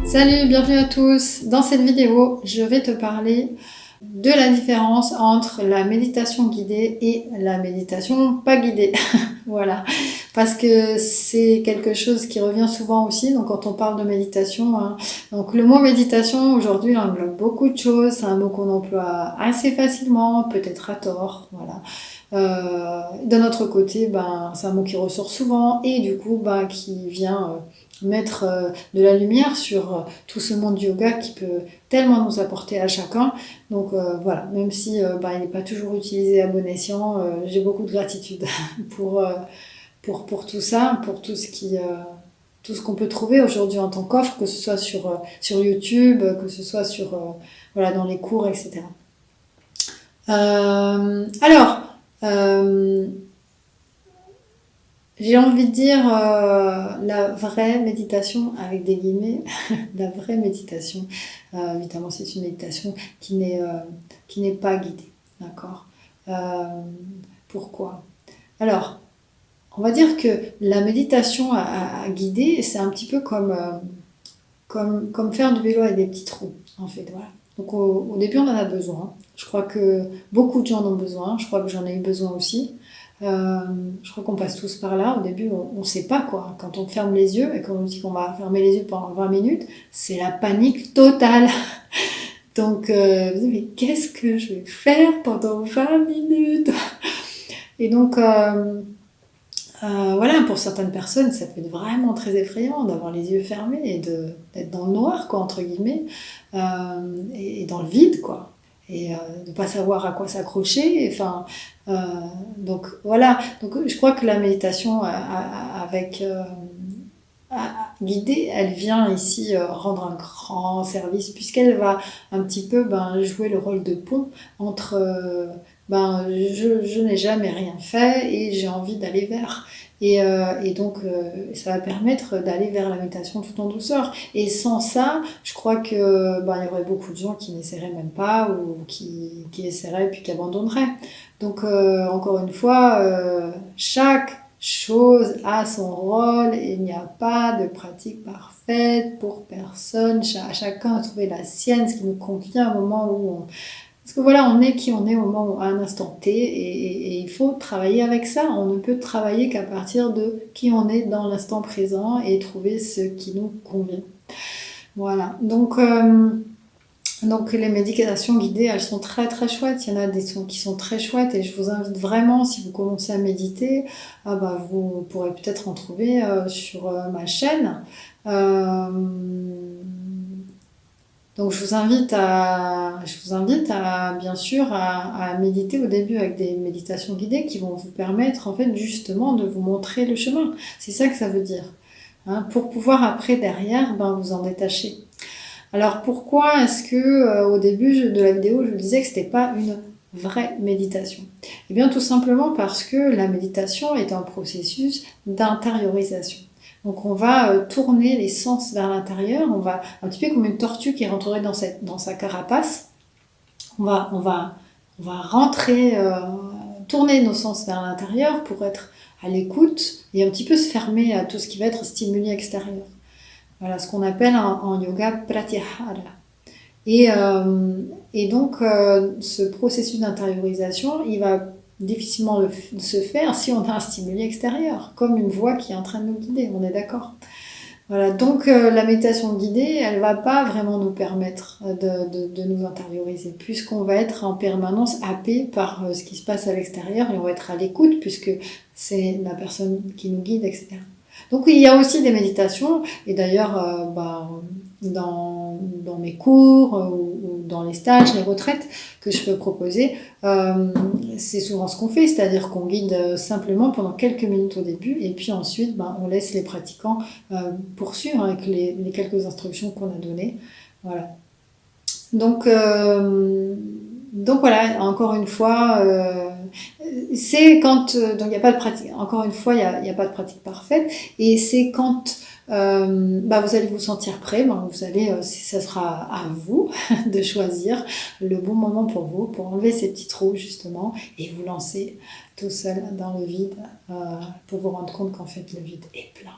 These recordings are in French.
Salut, bienvenue à tous. Dans cette vidéo, je vais te parler de la différence entre la méditation guidée et la méditation pas guidée. Voilà, parce que c'est quelque chose qui revient souvent aussi. Donc quand on parle de méditation, donc le mot méditation aujourd'hui il englobe beaucoup de choses. C'est un mot qu'on emploie assez facilement, peut-être à tort. Voilà. D'un autre côté, c'est un mot qui ressort souvent et du coup, qui vient mettre de la lumière sur tout ce monde du yoga qui peut tellement nous apporter à chacun. Donc voilà, même si il n'est pas toujours utilisé à bon escient, j'ai beaucoup de gratitude pour tout ça, pour tout ce qu'on peut trouver aujourd'hui en tant qu'offre, que ce soit sur YouTube, que ce soit dans les cours, etc. Euh, j'ai envie de dire la vraie méditation avec des guillemets, la vraie méditation. Évidemment, c'est une méditation qui n'est pas guidée, d'accord. Pourquoi? Alors, on va dire que la méditation à guider, c'est un petit peu comme faire du vélo avec des petits trous, en fait, voilà. Donc au début, on en a besoin. Je crois que beaucoup de gens en ont besoin. Je crois que j'en ai eu besoin aussi. Je crois qu'on passe tous par là. Au début, on ne sait pas quoi. Quand on ferme les yeux et qu'on nous dit qu'on va fermer les yeux pendant 20 minutes, c'est la panique totale. Donc, vous dites, mais qu'est-ce que je vais faire pendant 20 minutes? Et donc, voilà, pour certaines personnes, ça peut être vraiment très effrayant d'avoir les yeux fermés et d'être dans le noir, quoi, entre guillemets, et dans le vide, quoi. Et de ne pas savoir à quoi s'accrocher. Enfin, donc voilà. Donc je crois que la méditation guidée, elle vient ici rendre un grand service puisqu'elle va un petit peu jouer le rôle de pont entre je n'ai jamais rien fait et j'ai envie d'aller vers. Et donc, ça va permettre d'aller vers la méditation tout en douceur. Et sans ça, je crois que il y aurait beaucoup de gens qui n'essaieraient même pas ou qui essaieraient puis qui abandonneraient. Donc, encore une fois, chaque chose a son rôle et il n'y a pas de pratique parfaite pour personne. Chacun a trouvé la sienne, ce qui nous convient au moment où on... Parce que voilà, on est qui on est au moment où, à un instant T et il faut travailler avec ça. On ne peut travailler qu'à partir de qui on est dans l'instant présent et trouver ce qui nous convient. Voilà, donc les méditations guidées, elles sont très très chouettes. Il y en a des qui sont très chouettes et je vous invite vraiment, si vous commencez à méditer, vous pourrez peut-être en trouver sur ma chaîne. Donc je vous invite bien sûr à méditer au début avec des méditations guidées qui vont vous permettre en fait justement de vous montrer le chemin. C'est ça que ça veut dire. Pour pouvoir après derrière vous en détacher. Alors pourquoi est-ce que au début de la vidéo je disais que c'était pas une vraie méditation? Eh bien tout simplement parce que la méditation est un processus d'intériorisation. Donc on va tourner les sens vers l'intérieur, on va un petit peu comme une tortue qui rentrerait dans sa carapace. On va rentrer, tourner nos sens vers l'intérieur pour être à l'écoute et un petit peu se fermer à tout ce qui va être stimuli extérieur. Voilà ce qu'on appelle en yoga pratyahara. Et donc ce processus d'intériorisation, il va difficilement se faire si on a un stimuli extérieur, comme une voix qui est en train de nous guider, on est d'accord. Voilà, donc la méditation guidée, elle va pas vraiment nous permettre de nous intérioriser, puisqu'on va être en permanence happé par ce qui se passe à l'extérieur, et on va être à l'écoute, puisque c'est la personne qui nous guide, etc. Donc il y a aussi des méditations, et d'ailleurs dans mes cours ou dans les stages, les retraites que je peux proposer, c'est souvent ce qu'on fait, c'est-à-dire qu'on guide simplement pendant quelques minutes au début et puis ensuite on laisse les pratiquants poursuivre avec les quelques instructions qu'on a données. Voilà. Donc voilà, encore une fois, c'est quand donc il n'y a pas de pratique. Encore une fois, il n'y a pas de pratique parfaite, et c'est quand vous allez vous sentir prêt. Ça sera à vous de choisir le bon moment pour vous, pour enlever ces petits trous justement et vous lancer tout seul dans le vide pour vous rendre compte qu'en fait le vide est plein.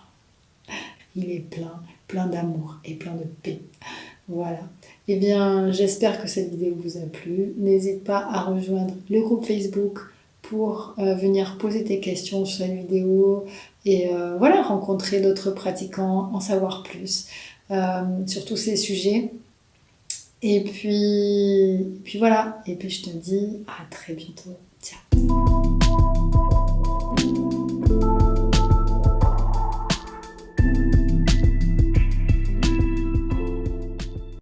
il est plein d'amour et plein de paix. Voilà. Eh bien, j'espère que cette vidéo vous a plu. N'hésite pas à rejoindre le groupe Facebook pour venir poser tes questions sur la vidéo et voilà, rencontrer d'autres pratiquants, en savoir plus sur tous ces sujets. Et puis voilà. Et puis je te dis à très bientôt. Ciao.